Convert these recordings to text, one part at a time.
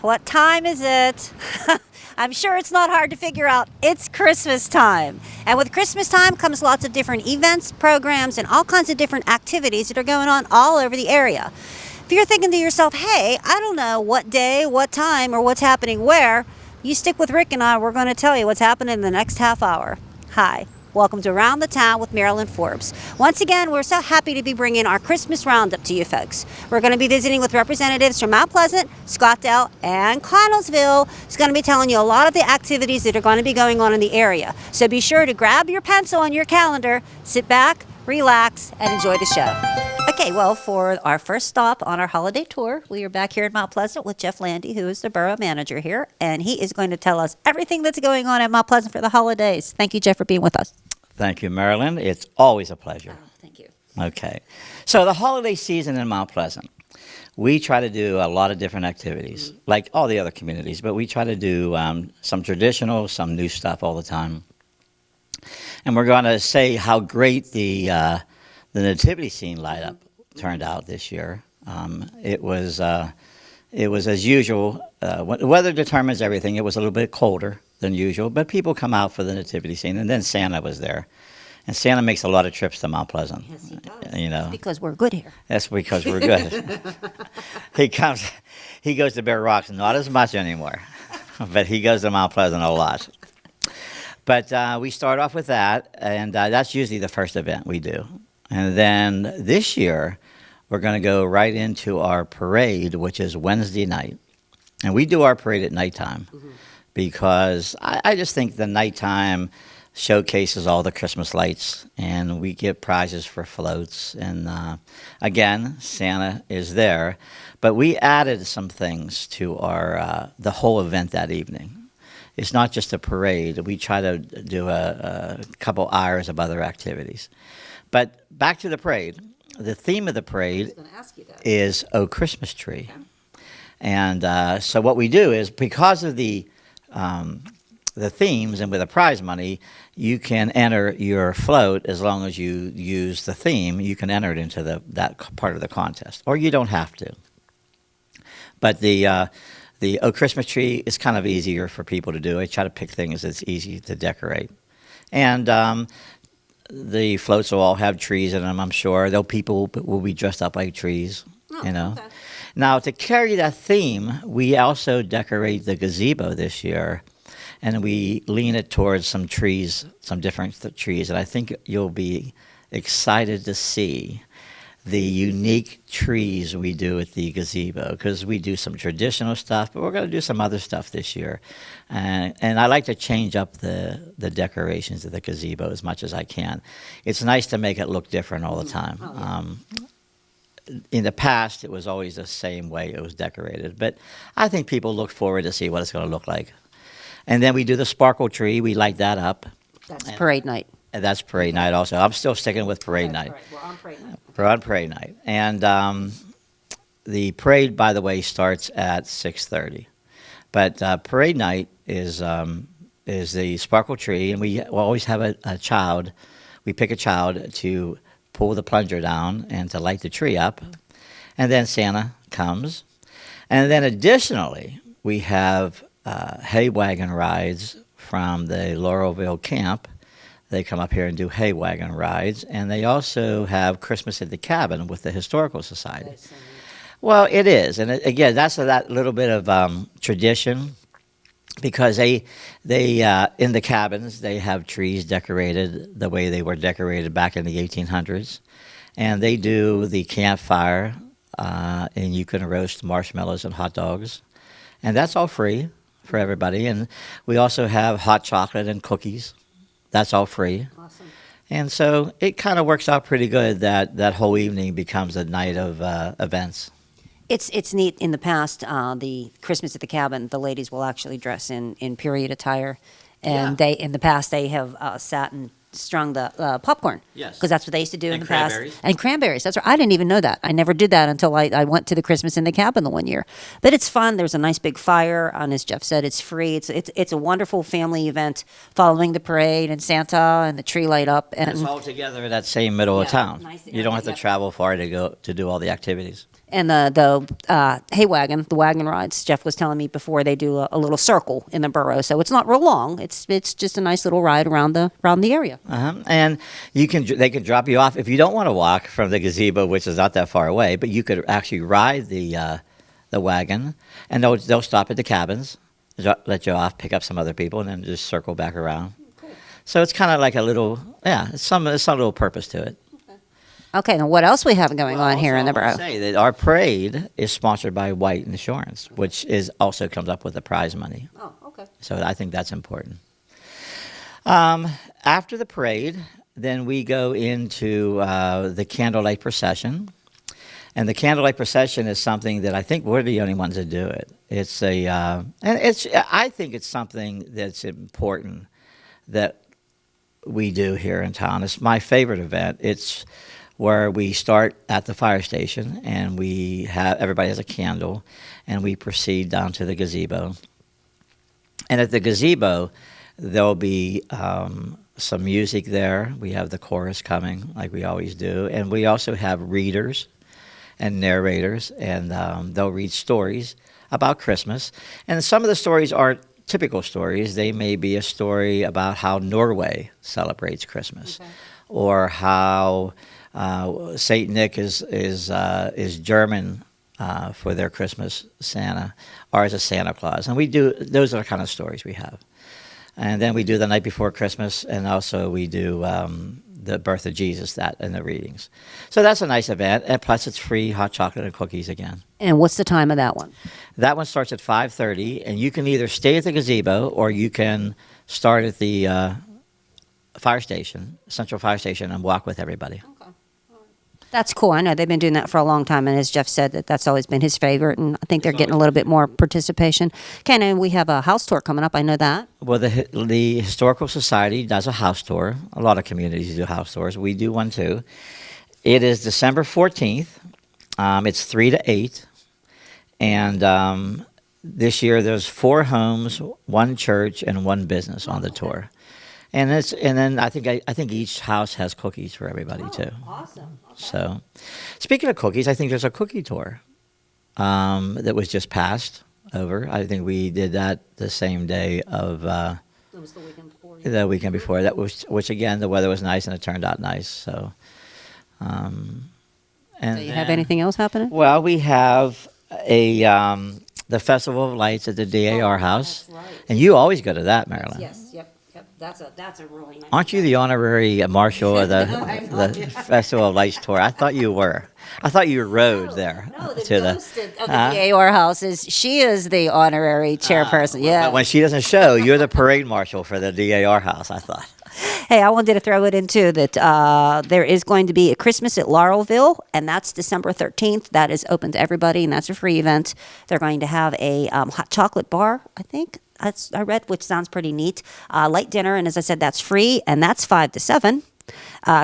What time is it? I'm sure it's not hard to figure out. It's Christmas time. And with Christmas time comes lots of different events, programs, and all kinds of different activities that are going on all over the area. If you're thinking to yourself, hey, I don't know what day, what time, or what's happening where, you stick with Rick and I. We're going to tell you what's happening in the next half hour. Hi. Welcome to Around the Town with Marilyn Forbes. Once again, we're so happy to be bringing our Christmas roundup to you folks. We're going to be visiting with representatives from Mount Pleasant, Scottdale, and Connellsville. It's going to be telling you a lot of the activities that are going to be going on in the area. So be sure to grab your pencil on your calendar, sit back, relax, and enjoy the show. Okay, well, for our first stop on our holiday tour, we are back here in Mount Pleasant with Jeff Landy, who is the borough manager here, and he is going to tell us everything that's going on at Mount Pleasant for the holidays. Thank you, Jeff, for being with us. Thank you, Marilyn. It's always a pleasure. Oh, thank you. Okay. So the holiday season in Mount Pleasant, we try to do a lot of different activities, like all the other communities, but we try to do some traditional, some new stuff all the time. And we're going to say how great the nativity scene light up turned out this year. It was as usual. The weather determines everything. It was a little bit colder than usual, but people come out for the nativity scene, and then Santa was there. And Santa makes a lot of trips to Mount Pleasant. Yes, he does. You know, It's because we're good here. that's because we're good. He goes to Bear Rocks, not as much anymore, but he goes to Mount Pleasant a lot. But we start off with that, and that's usually the first event we do. And then this year, we're going to go right into our parade, which is Wednesday night. And we do our parade at nighttime because I just think the nighttime showcases all the Christmas lights, and we give prizes for floats. And again, Santa is there. But we added some things to our the whole event that evening. It's not just a parade. We try to do a couple hours of other activities. But back to the parade. The theme of the parade is "Oh Christmas Tree." Okay. And so what we do is, because of the themes and with the prize money, you can enter your float as long as you use the theme. You can enter it into that part of the contest, or you don't have to. But the "Oh Christmas Tree" is kind of easier for people to do. I try to pick things that's easy to decorate. And the floats will all have trees in them, I'm sure. Though people will be dressed up like trees, you know. Okay. Now, to carry that theme, we also decorate the gazebo this year, and we lean it towards some trees, some different trees. And I think you'll be excited to see the unique trees we do at the gazebo, because we do some traditional stuff, but we're going to do some other stuff this year. And I like to change up the decorations of the gazebo as much as I can. It's nice to make it look different all the time. Oh, yeah. In the past, it was always the same way it was decorated, but I think people look forward to see what it's going to look like. And then we do the sparkle tree. We light that up. That's parade night. And that's parade night also. I'm still sticking with parade night. We're on parade night. We're on parade night. And the parade, by the way, starts at 6:30. But parade night is the sparkle tree, and we always have a child. We pick a child to pull the plunger down and to light the tree up. And then Santa comes. And then additionally, we have hay wagon rides from the Laurelville camp. They come up here and do hay wagon rides, and they also have Christmas at the cabin with the Historical Society. Well, it is, and again, that's that little bit of tradition, because they in the cabins they have trees decorated the way they were decorated back in the 1800s, and they do the campfire, and you can roast marshmallows and hot dogs, and that's all free for everybody. And we also have hot chocolate and cookies. That's all free. Awesome. And so it kind of works out pretty good that whole evening becomes a night of events. It's neat. In the past, the Christmas at the cabin, the ladies will actually dress in period attire, and Yeah. in the past they have sat and strung the popcorn. Yes. Because that's what they used to do in And the past. cranberries. And cranberries. That's right. I didn't even know that. I never did that until I went to the Christmas in the cabin the one year. But it's fun. There's a nice big fire, and as Jeff said, it's free. It's a wonderful family event following the parade and Santa and the tree light up. And It's all together in that same middle of Yeah, town. nice. You don't have to Yeah. travel far to go to do all the activities. And the hay wagon, the wagon rides, Jeff was telling me before, they do a little circle in the borough, so it's not real long. It's just a nice little ride around the area. And they can drop you off if you don't want to walk from the gazebo, which is not that far away. But you could actually ride the wagon, and they'll stop at the cabins, let you off, pick up some other people, and then just circle back around. Cool. So it's kind of like a little, it's some little purpose to it. Okay, now what else we have going on here in the borough? Say that our parade is sponsored by White Insurance, which also comes up with the prize money. Oh, okay. So I think that's important. After the parade, then we go into the candlelight procession, and the candlelight procession is something that I think we're the only ones that do it. I think it's something that's important that we do here in town. It's my favorite event. It's where we start at the fire station, and everybody has a candle, and we proceed down to the gazebo. And at the gazebo, there'll be some music there. We have the chorus coming, like we always do, and we also have readers and narrators, and they'll read stories about Christmas. And some of the stories aren't typical stories. They may be a story about how Norway celebrates Christmas, or how Saint Nick is German for their Christmas Santa, or as a Santa Claus, and those are the kind of stories we have. And then we do the night before Christmas, and also we do the birth of Jesus and the readings. So that's a nice event, and plus it's free hot chocolate and cookies again. And what's the time of that one? That one starts at 5:30, and you can either stay at the gazebo or you can start at the Central Fire Station, and walk with everybody. That's cool. I know they've been doing that for a long time, and as Jeff said, that's always been his favorite, and I think they're getting a little bit more participation. Ken, and we have a house tour coming up. I know that. Well, the Historical Society does a house tour. A lot of communities do house tours. We do one too. It is December 14th. It's 3 to 8, and this year there's 4 homes, 1 church, and 1 business on the tour. And then I think each house has cookies for everybody too. Awesome. Okay. So, speaking of cookies, I think there's a cookie tour that was just passed over. I think we did that the same day of It was the weekend before. Yeah. the weekend before. Which again, the weather was nice and it turned out nice. So, and Do you have anything else happening? Well, we have the Festival of Lights at the DAR house, That's right. and you always go to that, Marilyn. Yes. Yep. That's a really nice. Aren't you the honorary marshal of the No, I'm not. Festival of Lights tour? I thought you were. I thought you rode there No, the to ghost of the DAR house she is the honorary chairperson. Yeah. But when she doesn't show, you're the parade marshal for the DAR house. I thought. Hey, I wanted to throw it into that there is going to be a Christmas at Laurelville, and that's December 13th. That is open to everybody, and that's a free event. They're going to have a hot chocolate bar, I think. I read, which sounds pretty neat. Light dinner, and as I said, that's free, and that's 5 to 7.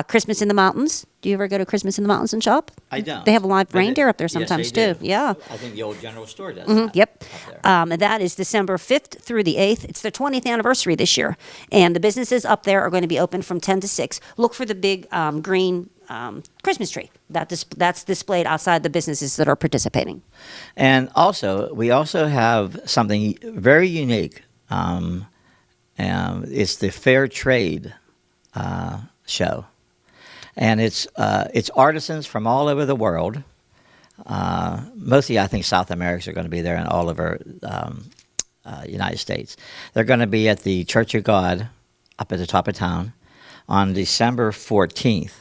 Christmas in the Mountains. Do you ever go to Christmas in the Mountains and shop? I don't. They have a live But reindeer up there yes, sometimes they too. do. Yeah. I think the old general store does. Mhm, that yep. up there. And that is December 5th through the 8th. It's their 20th anniversary this year. And the businesses up there are going to be open from 10 to 6. Look for the big green Christmas tree that's displayed outside the businesses that are participating. And also, we also have something very unique. It's the Fair Trade show. And it's artisans from all over the world. Mostly, I think South Americans are going to be there, and all over United States. They're going to be at the Church of God up at the top of town on December 14th.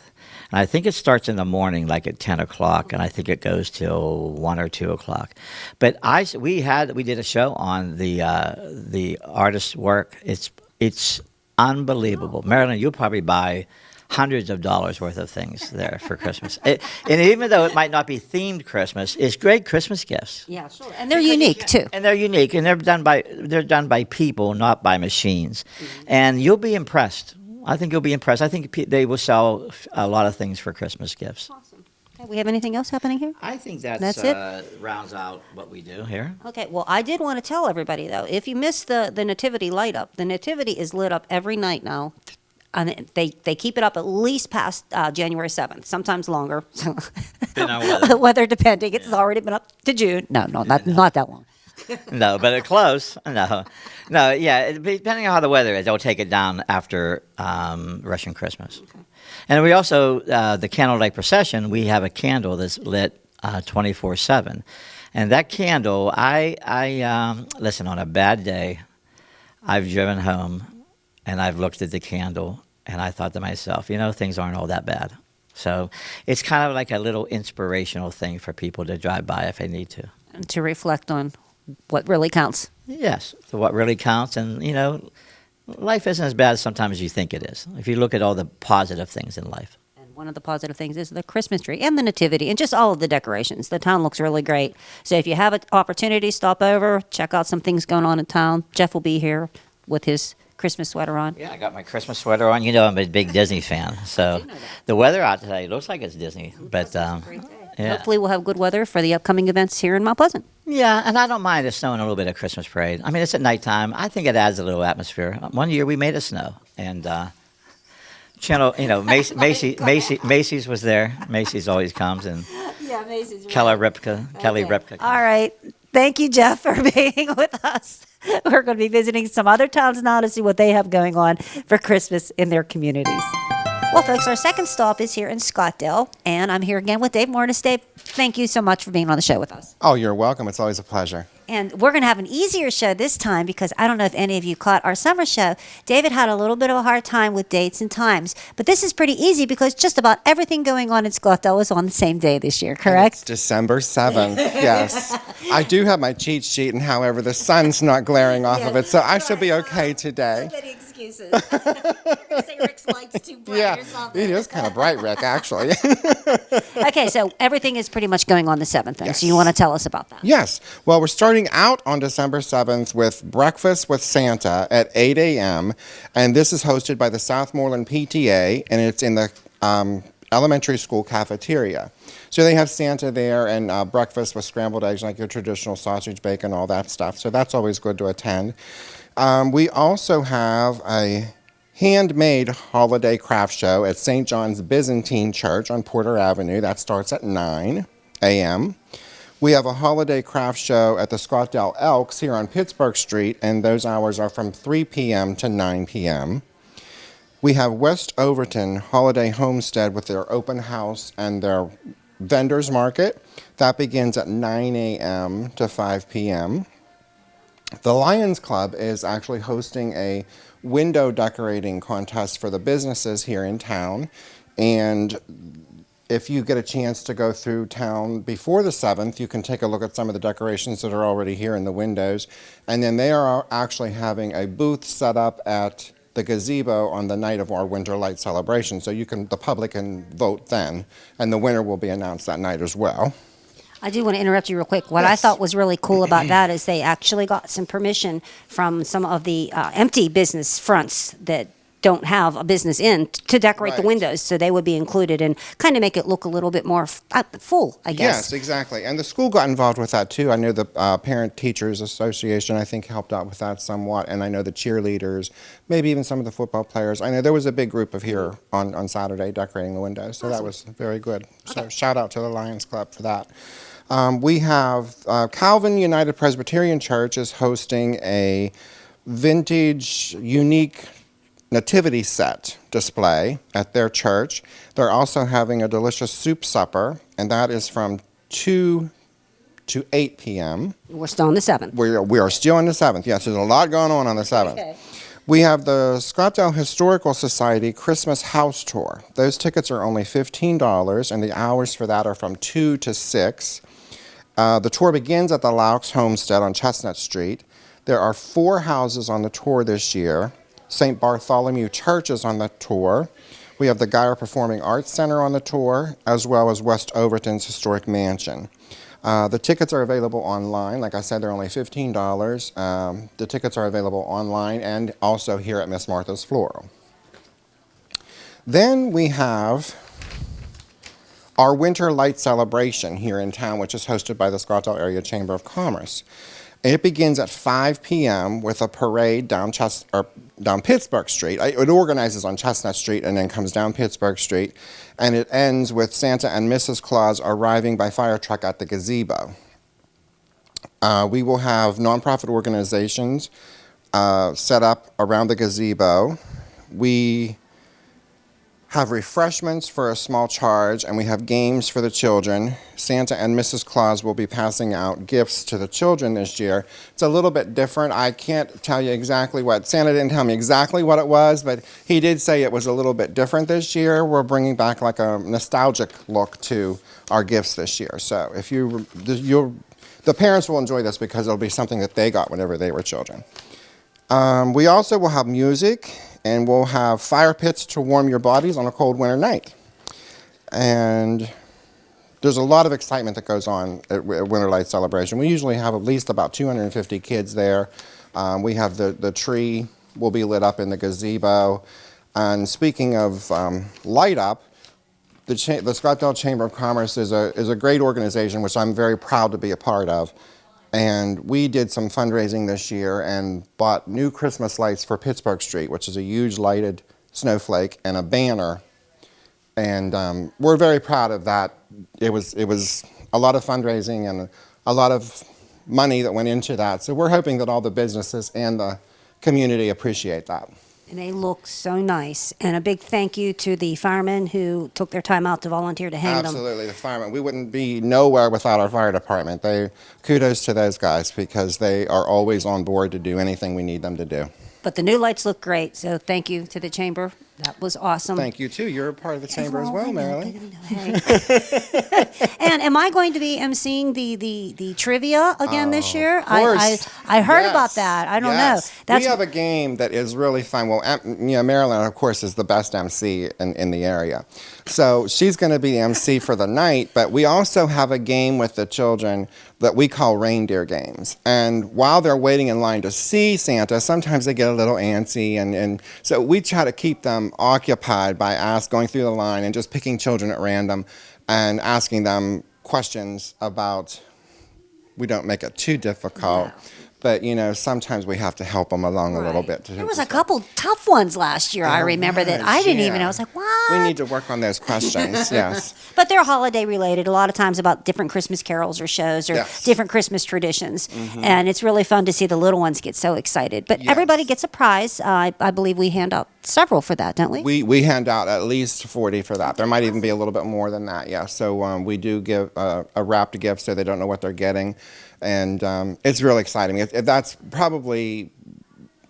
And I think it starts in the morning, like at 10 o'clock, and I think it goes till 1 or 2 o'clock. But we did a show on the artist's work. It's unbelievable. Marilyn, you'll probably buy hundreds of dollars worth of things there for Christmas. And even though it might not be themed Christmas, it's great Christmas gifts. Yeah, sure. And they're unique too. And they're unique, and they're done by people, not by machines. Mm-hmm. And you'll be impressed. I think you'll be impressed. I think they will sell a lot of things for Christmas gifts. Awesome. Okay, we have anything else happening here? I think That's it? Rounds out what we do here. Okay, well, I did want to tell everybody, though, if you missed the nativity light up, the nativity is lit up every night now. And they keep it up at least past January 7th, sometimes longer. Depending on weather. Weather depending. It's already been up to June. No, not that long. No, but it's close. No, yeah. Depending on how the weather is, they'll take it down after Russian Christmas. Okay. And we also the candlelight procession. We have a candle that's lit 24/7, and that candle. I listen. On a bad day, I've driven home, and I've looked at the candle, and I thought to myself, things aren't all that bad. So it's kind of like a little inspirational thing for people to drive by if they need to. And to reflect on what really counts. Yes, so what really counts. And, life isn't as bad as sometimes you think it is, if you look at all the positive things in life. And one of the positive things is the Christmas tree and the nativity and just all of the decorations. The town looks really great. So if you have an opportunity, stop over, check out some things going on in town. Jeff will be here with his Christmas sweater on. Yeah, I got my Christmas sweater on. I'm a big Disney fan. So the weather out today looks like it's Disney. But yeah. Hopefully we'll have good weather for the upcoming events here in Mount Pleasant. Yeah, and I don't mind it snowing a little bit of Christmas parade. I mean, it's at nighttime. I think it adds a little atmosphere. One year we made it snow, and Macy's was there. Macy's always comes, and yeah, Macy's. Kelly Ripka. All right. Thank you, Jeff, for being with us. We're going to be visiting some other towns now to see what they have going on for Christmas in their communities. Well, folks, our second stop is here in Scottdale, and I'm here again with Dave Mortis. Dave, thank you so much for being on the show with us. Oh, you're welcome. It's always a pleasure. And we're going to have an easier show this time because I don't know if any of you caught our summer show. David had a little bit of a hard time with dates and times, but this is pretty easy because just about everything going on in Scottdale was on the same day this year, correct? It's December 7th, yes. I do have my cheat sheet, and however, the sun's not glaring off of it, so I should be okay today. So many excuses. You're going to say Rick's light's too bright or something. It is kind of bright, Rick, actually. Okay, so everything is pretty much going on the 7th then, Yes. so you want to tell us about that? Yes. Well, we're starting out on December 7th with Breakfast with Santa at 8 a.m., and this is hosted by the Southmoreland PTA, and it's in the elementary school cafeteria. So they have Santa there and breakfast with scrambled eggs, like your traditional sausage, bacon, all that stuff. So that's always good to attend. We also have a handmade holiday craft show at St. John's Byzantine Church on Porter Avenue. That starts at 9 a.m. We have a holiday craft show at the Scottdale Elks here on Pittsburgh Street, and those hours are from 3 p.m. to 9 p.m. We have West Overton Holiday Homestead with their open house and their vendors market. That begins at 9 a.m. to 5 p.m. The Lions Club is actually hosting a window decorating contest for the businesses here in town, and if you get a chance to go through town before the 7th, you can take a look at some of the decorations that are already here in the windows. And then they are actually having a booth set up at the gazebo on the night of our winter light celebration. So the public can vote then, and the winner will be announced that night as well. I do want to interrupt you real quick. What I Yes. thought was really cool about that is they actually got some permission from some of the empty business fronts that don't have a business in to decorate the Right. windows, so they would be included and kind of make it look a little bit more full, I guess. Yes, exactly. And the school got involved with that too. I know the Parent Teachers Association, I think, helped out with that somewhat. And I know the cheerleaders, maybe even some of the football players. I know there was a big group of here on Saturday decorating the windows. So that was very good. So shout out to the Lions Club for that. We have Calvin United Presbyterian Church is hosting a vintage, unique nativity set display at their church. They're also having a delicious soup supper, and that is from 2 to 8 p.m. We're still on the 7th. We are still on the 7th. Yes, there's a lot going on the 7th. Okay. We have the Scottdale Historical Society Christmas House Tour. Those tickets are only $15, and the hours for that are from 2 to 6. The tour begins at the Laux Homestead on Chestnut Street. There are 4 houses on the tour this year. St. Bartholomew Church is on the tour. We have the Geyer Performing Arts Center on the tour, as well as West Overton's Historic Mansion. The tickets are available online. Like I said, they're only $15. The tickets are available online and also here at Miss Martha's Floral. Then we have our Winter Light Celebration here in town, which is hosted by the Scottdale Area Chamber of Commerce. It begins at 5 p.m. with a parade down down Pittsburgh Street. It organizes on Chestnut Street and then comes down Pittsburgh Street, and it ends with Santa and Mrs. Claus arriving by fire truck at the gazebo. We will have nonprofit organizations set up around the gazebo. We have refreshments for a small charge, and we have games for the children. Santa and Mrs. Claus will be passing out gifts to the children this year. It's a little bit different. I can't tell you exactly Santa didn't tell me exactly what it was, but he did say it was a little bit different this year. We're bringing back like a nostalgic look to our gifts this year. So if the parents will enjoy this because it'll be something that they got whenever they were children. We also will have music, and we'll have fire pits to warm your bodies on a cold winter night. And there's a lot of excitement that goes on at Winter Light Celebration. We usually have at least about 250 kids there. We have the tree will be lit up in the gazebo. And speaking of light up, the Scottsdale Chamber of Commerce is a great organization, which I'm very proud to be a part of. And we did some fundraising this year and bought new Christmas lights for Pittsburgh Street, which is a huge lighted snowflake and a banner. And we're very proud of that. It was a lot of fundraising and a lot of money that went into that. So we're hoping that all the businesses and the community appreciate that. And they look so nice. And a big thank you to the firemen who took their time out to volunteer to hang them. Absolutely, the firemen. We wouldn't be nowhere without our fire department. Kudos to those guys because they are always on board to do anything we need them to do. But the new lights look great, so thank you to the chamber. That was awesome. Thank you, too. You're a part of the chamber as well, Marilyn. And am I going to be emceeing the trivia again this year? Of course. I heard Yes. about that. I don't Yes. know. We have a game that is really fun. Well, Marilyn, of course, is the best MC in the area. So she's going to be the MC for the night, but we also have a game with the children that we call reindeer games. And while they're waiting in line to see Santa, sometimes they get a little antsy. And so we try to keep them occupied by going through the line and just picking children at random and asking them questions about, we don't make it too difficult. No. But, sometimes we have to help them along a little bit. There was a couple tough ones last year, I remember, that I didn't even know. I was like, what? We need to work on those questions, yes. But they're holiday related, a lot of times about different Christmas carols or shows or Yes. different Christmas traditions. And it's really fun to see the little ones get so excited. But Yes. everybody gets a prize. I believe we hand out several for that, don't we? We hand out at least 40 for that. There might even be a little bit more than that, yeah. So we do give a wrapped gift so they don't know what they're getting. And it's really exciting. That's probably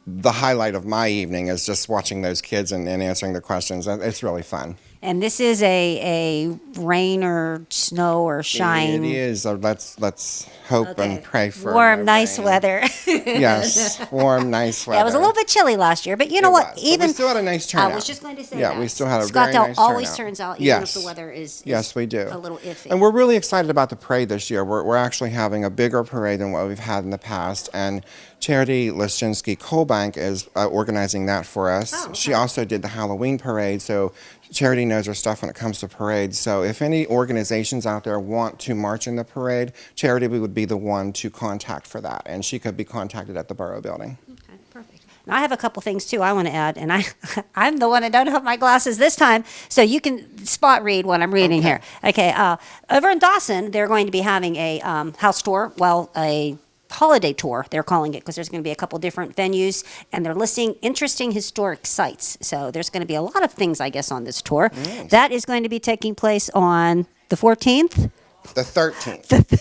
the highlight of my evening is just watching those kids and answering the questions. It's really fun. And this is a rain or snow or shine. It is. Let's hope and pray for warm, nice rain. weather. Yes, warm, nice weather. Yeah, it was a little bit chilly last year, but you know It what? was, but we still had a nice turnout. I was just going to say Yeah, that. we still had a very Scottsdale nice always turnout. turns out, even Yes. if the weather is Yes, we do. a little iffy. And we're really excited about the parade this year. We're actually having a bigger parade than what we've had in the past. And Charity Leshinsky Coalbank is organizing that for us. Oh, okay. She also did the Halloween parade, so Charity knows her stuff when it comes to parades. So if any organizations out there want to march in the parade, Charity would be the one to contact for that. And she could be contacted at the Borough Building. Okay, perfect. Now, I have a couple things too I want to add, and I'm the one that don't have my glasses this time, so you can spot read what I'm reading here. Okay, over in Dawson, they're going to be having a house tour, a holiday tour, they're calling it, because there's going to be a couple different venues, and they're listing interesting historic sites. So there's going to be a lot of things, I guess, on this tour. Nice. That is going to be taking place on the 14th. The 13th.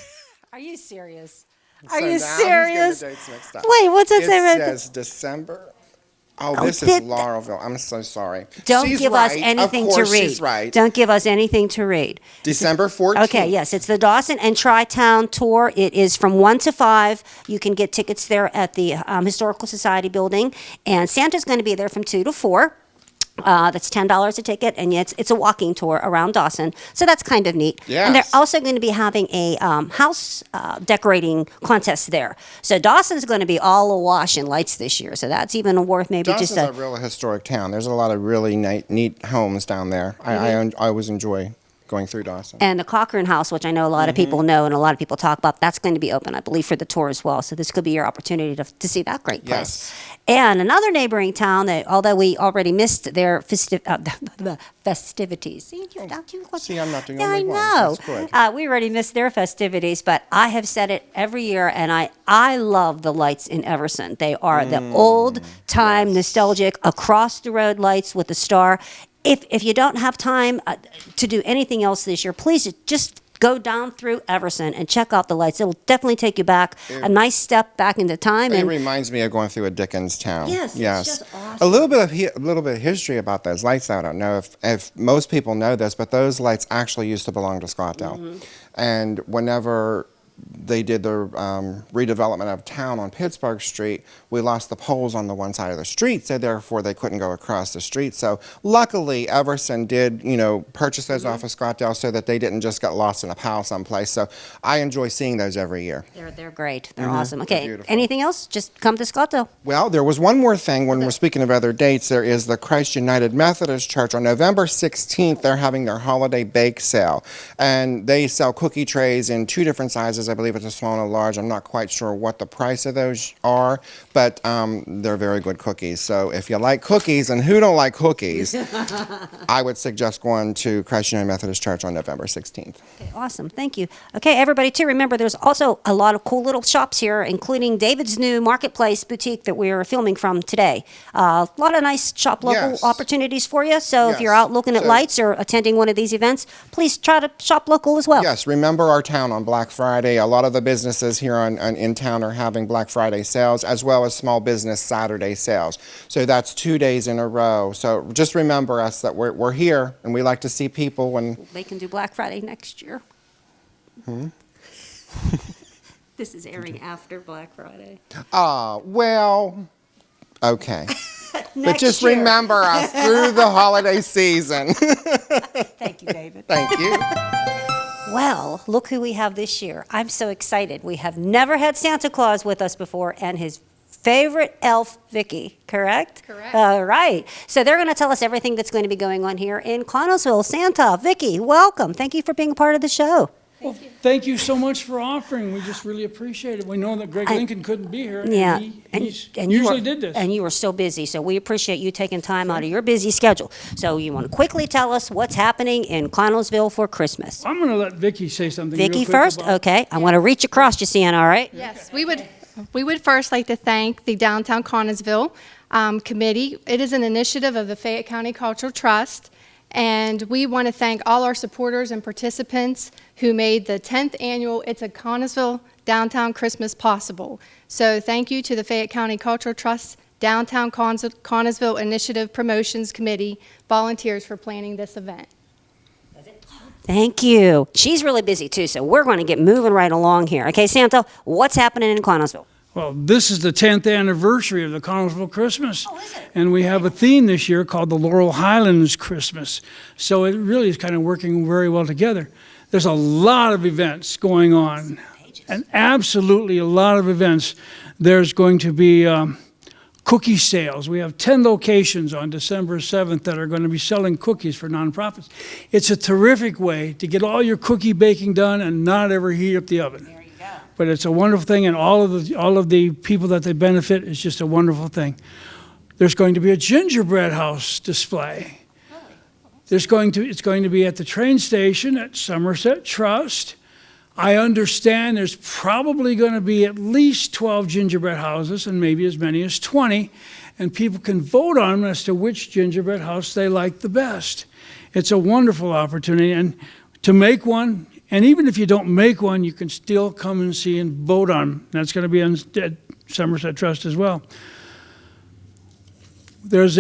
Are you serious? So Are you now serious? He's getting the dates mixed up. Wait, what's that It say right says December. Oh, Oh, this did- is Laurelville. I'm so sorry. Don't She's give us right. anything of to course read. She's right. Don't give us anything to read. December 14th. Okay, yes, it's the Dawson and Tri-Town Tour. It is from 1 to 5. You can get tickets there at the Historical Society building. And Santa's going to be there from 2 to 4. That's $10 a ticket, and yeah, it's a walking tour around Dawson, so that's kind of neat. Yes. And they're also going to be having a house decorating contest there. So Dawson's going to be all awash in lights this year, so that's even worth maybe Dawson's just a real historic town. There's a lot of really neat homes down there. I always enjoy going through Dawson. And the Cochrane House, which I know a lot of people know and a lot of people talk about, that's going to be open, I believe, for the tour as well. So this could be your opportunity to see that great place. Yes. And another neighboring town that, although we already missed their festivities. See, See, I'm not doing yeah, I only one. know. That's good. We already missed their festivities, but I have said it every year, and I love the lights in Everson. They are the old-time, nostalgic, across-the-road lights with the star. If you don't have time to do anything else this year, please just go down through Everson and check out the lights. It'll definitely take you back, a nice step back into time. It And reminds me of going through a Dickens town. Yes, it's just awesome. A little bit of history about those lights. I don't know if most people know this, but those lights actually used to belong to Scottsdale. And whenever they did the redevelopment of town on Pittsburgh Street, we lost the poles on the one side of the street, so therefore they couldn't go across the street. So luckily, Everson did, purchase those off of Scottsdale so that they didn't just get lost in a pile someplace. So I enjoy seeing those every year. they're great. They're awesome. Okay, beautiful. anything else? Just come to Scottsdale. Well, there was one more thing when we're speaking of other dates. There is the Christ United Methodist Church. On November 16th, they're having their holiday bake sale. And they sell cookie trays in 2 different sizes. I believe it's a small and a large. I'm not quite sure what the price of those are, but they're very good cookies. So if you like cookies, and who don't like cookies, I would suggest going to Christ United Methodist Church on November 16th. Okay, awesome. Thank you. Okay, everybody, too, remember there's also a lot of cool little shops here, including David's new Marketplace boutique that we're filming from today. A lot of nice shop local Yes. opportunities for you. So if you're Yes. out looking at So- lights or attending one of these events, please try to shop local as well. Yes, remember our town on Black Friday. A lot of the businesses here in town are having Black Friday sales, as well as small business Saturday sales. So that's 2 days in a row. So just remember us that we're here, and we like to see people when... They can do Black Friday next year. This is airing after Black Friday. Well, okay. But Next just year. remember us through the holiday season. Thank you, David. Thank you. Well, look who we have this year. I'm so excited. We have never had Santa Claus with us before, and his favorite elf, Vicky, correct? Correct. All right. So they're going to tell us everything that's going to be going on here in Connellsville. Santa, Vicky, welcome. Thank you for being a part of the show. Well, thank you so much for offering. We just really appreciate it. We know that Greg Lincoln couldn't be here. Yeah. And he you usually were- did this. And you were so busy, so we appreciate you taking time out of your busy schedule. So you want to quickly tell us what's happening in Connellsville for Christmas? I'm going to let Vicky say something real Vicky quick first? about- Okay. I want to reach across you, Sienna, all right? Yes, we would first like to thank the Downtown Connellsville Committee. It is an initiative of the Fayette County Cultural Trust, and we want to thank all our supporters and participants who made the 10th annual It's a Connellsville Downtown Christmas possible. So thank you to the Fayette County Cultural Trust Downtown Connellsville Initiative Promotions Committee volunteers for planning this event. Thank you. She's really busy too, so we're going to get moving right along here. Okay, Santa, what's happening in Connellsville? Well, this is the 10th anniversary of the Connellsville Christmas. Oh, is it? And we have a theme this year called the Laurel Highlands Christmas. So it really is kind of working very well together. There's a lot of events going on, and absolutely a lot of events. There's going to be cookie sales. We have 10 locations on December 7th that are going to be selling cookies for nonprofits. It's a terrific way to get all your cookie baking done and not ever heat up the oven. There you go. But it's a wonderful thing, and all of the people that they benefit is just a wonderful thing. There's going to be a gingerbread house display. It's going to be at the train station at Somerset Trust. I understand there's probably going to be at least 12 gingerbread houses and maybe as many as 20, and people can vote on them as to which gingerbread house they like the best. It's a wonderful opportunity, and to make one, and even if you don't make one, you can still come and see and vote on them. That's going to be at Somerset Trust as well. There's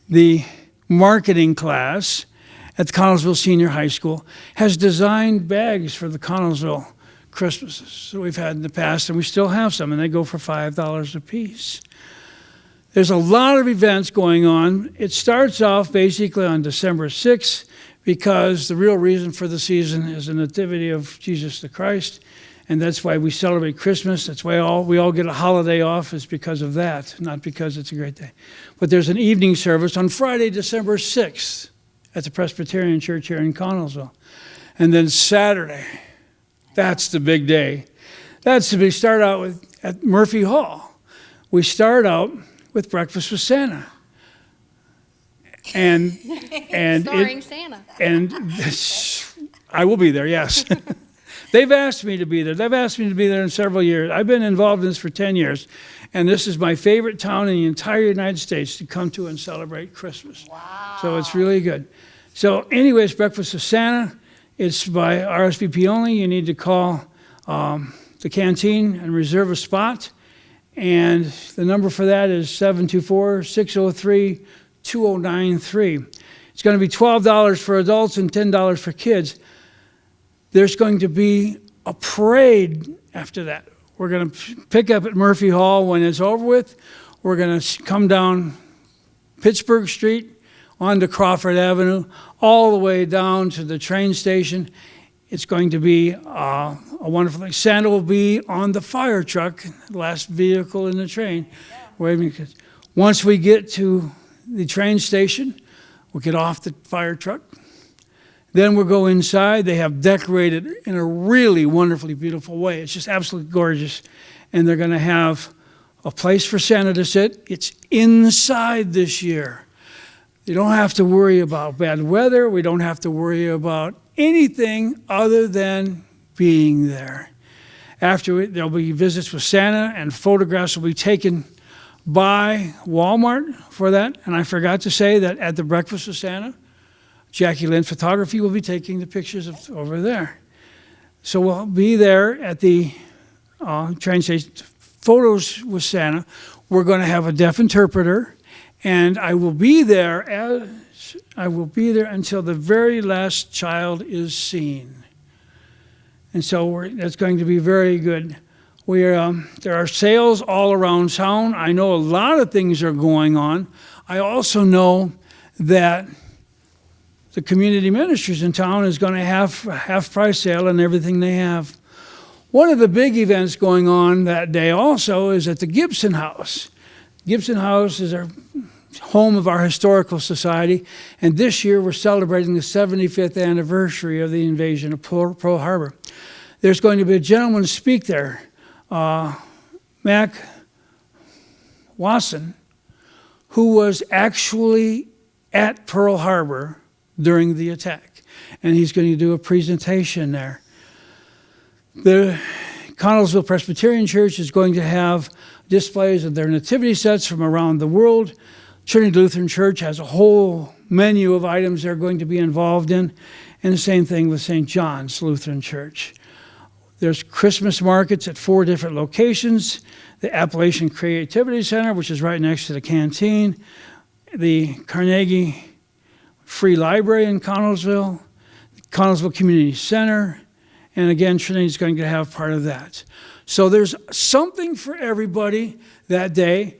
the marketing class at the Connellsville Senior High School has designed bags for the Connellsville Christmases that we've had in the past, and we still have some, and they go for $5 a piece. There's a lot of events going on. It starts off basically on December 6th because the real reason for the season is the Nativity of Jesus the Christ. And that's why we celebrate Christmas. That's why we all get a holiday off, is because of that, not because it's a great day. But there's an evening service on Friday, December 6th at the Presbyterian Church here in Connellsville. And then Saturday, that's the big day. We start out at Murphy Hall. We start out with Breakfast with Santa. And Starring Santa. And I will be there, yes. They've asked me to be there. They've asked me to be there in several years. I've been involved in this for 10 years. And this is my favorite town in the entire United States to come to and celebrate Christmas. Wow. So it's really good. So anyways, Breakfast with Santa, it's by RSVP only. You need to call the canteen and reserve a spot. And the number for that is 724-603-2093. It's going to be $12 for adults and $10 for kids. There's going to be a parade after that. We're going to pick up at Murphy Hall when it's over with. We're going to come down Pittsburgh Street onto Crawford Avenue, all the way down to the train station. It's going to be a wonderful thing. Santa will be on the fire truck, the last vehicle in the train. Once we get to the train station, we'll get off the fire truck. Then we'll go inside. They have decorated in a really wonderfully beautiful way. It's just absolutely gorgeous. And they're going to have a place for Santa to sit. It's inside this year. You don't have to worry about bad weather. We don't have to worry about anything other than being there. After it, there'll be visits with Santa, and photographs will be taken by Walmart for that. And I forgot to say that at the Breakfast with Santa, Jackie Lynn Photography will be taking the pictures over there. So we'll be there at the train station. Photos with Santa. We're going to have a deaf interpreter. And I will be there until the very last child is seen. And so that's going to be very good. There are sales all around town. I know a lot of things are going on. I also know that the community ministries in town is going to have a half-price sale on everything they have. One of the big events going on that day also is at the Gibson House. Gibson House is our home of our historical society, and this year we're celebrating the 75th anniversary of the invasion of Pearl Harbor. There's going to be a gentleman speak there, Mac Wasson, who was actually at Pearl Harbor during the attack, and he's going to do a presentation there. The Connellsville Presbyterian Church is going to have displays of their nativity sets from around the world. Trinity Lutheran Church has a whole menu of items they're going to be involved in, and the same thing with St. John's Lutheran Church. There's Christmas markets at 4 different locations. The Appalachian Creativity Center, which is right next to the canteen. The Carnegie Free Library in Connellsville. The Connellsville Community Center. And again, Trinity's going to have part of that. So there's something for everybody that day.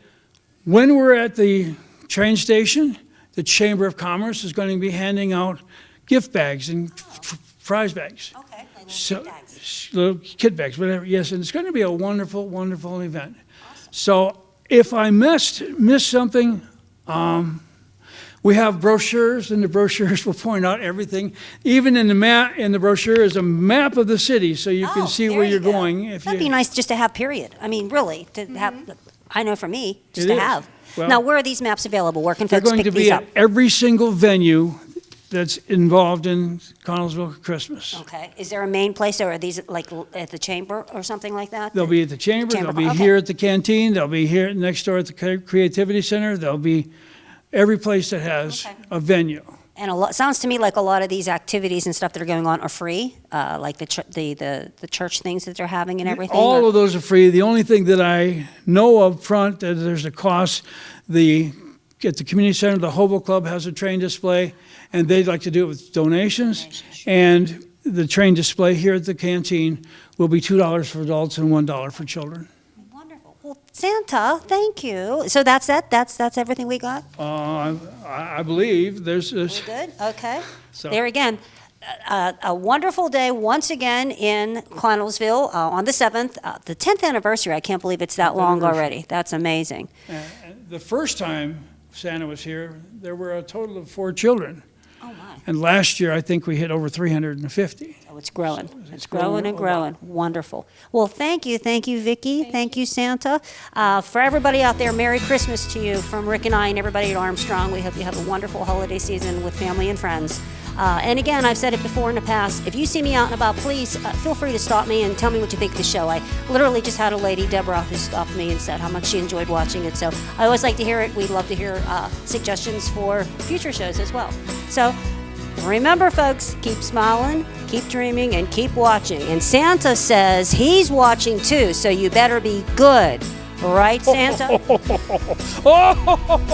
When we're at the train station, the Chamber of Commerce is going to be handing out gift bags and prize bags. Okay, like So, kit bags. little kit bags, whatever. Yes, and it's going to be a wonderful, wonderful event. Awesome. So if I missed something, we have brochures, and the brochures will point out everything. Even in the brochure is a map of the city, so you can see where you're going. That'd be nice just to have, period. I mean, really, to have, I know for me, just It to is. have. Well, Now, where are these maps available? Where can They're folks going pick to these be up? at every single venue that's involved in Connellsville Christmas. Okay. Is there a main place, or are these like at the chamber or something like that? They'll be at the chamber, Chamber, they'll be okay. here at the canteen, they'll be here next door at the Creativity Center, they'll be every place that has Okay. a venue. And sounds to me like a lot of these activities and stuff that are going on are free, like the church things that they're having and everything. All of those are free. The only thing that I know up front that there's a cost, at the community center, the Hobo Club has a train display, and they'd like to do it with donations. And the train display here at the canteen will be $2 for adults and $1 for children. Wonderful. Well, Santa, thank you. So that's it? That's everything we got? I believe there's We're good? Okay. So- There again, a wonderful day once again in Connellsville on the 7th, the 10th anniversary. I can't believe it's that long already. That's amazing. The first time Santa was here, there were a total of 4 children. Oh, my. And last year, I think we hit over 350. Oh, it's growing. So It's growing and growing a lot. growing. Wonderful. Well, thank you, Vicki. Thank you, Santa. For everybody out there, Merry Christmas to you from Rick and I and everybody at Armstrong. We hope you have a wonderful holiday season with family and friends. And again, I've said it before in the past, if you see me out and about, please feel free to stop me and tell me what you think of the show. I literally just had a lady, Deborah, who stopped me and said how much she enjoyed watching it. So I always like to hear it. We'd love to hear suggestions for future shows as well. So remember, folks, keep smiling, keep dreaming, and keep watching. And Santa says he's watching too, so you better be good. Right, Santa? Oh!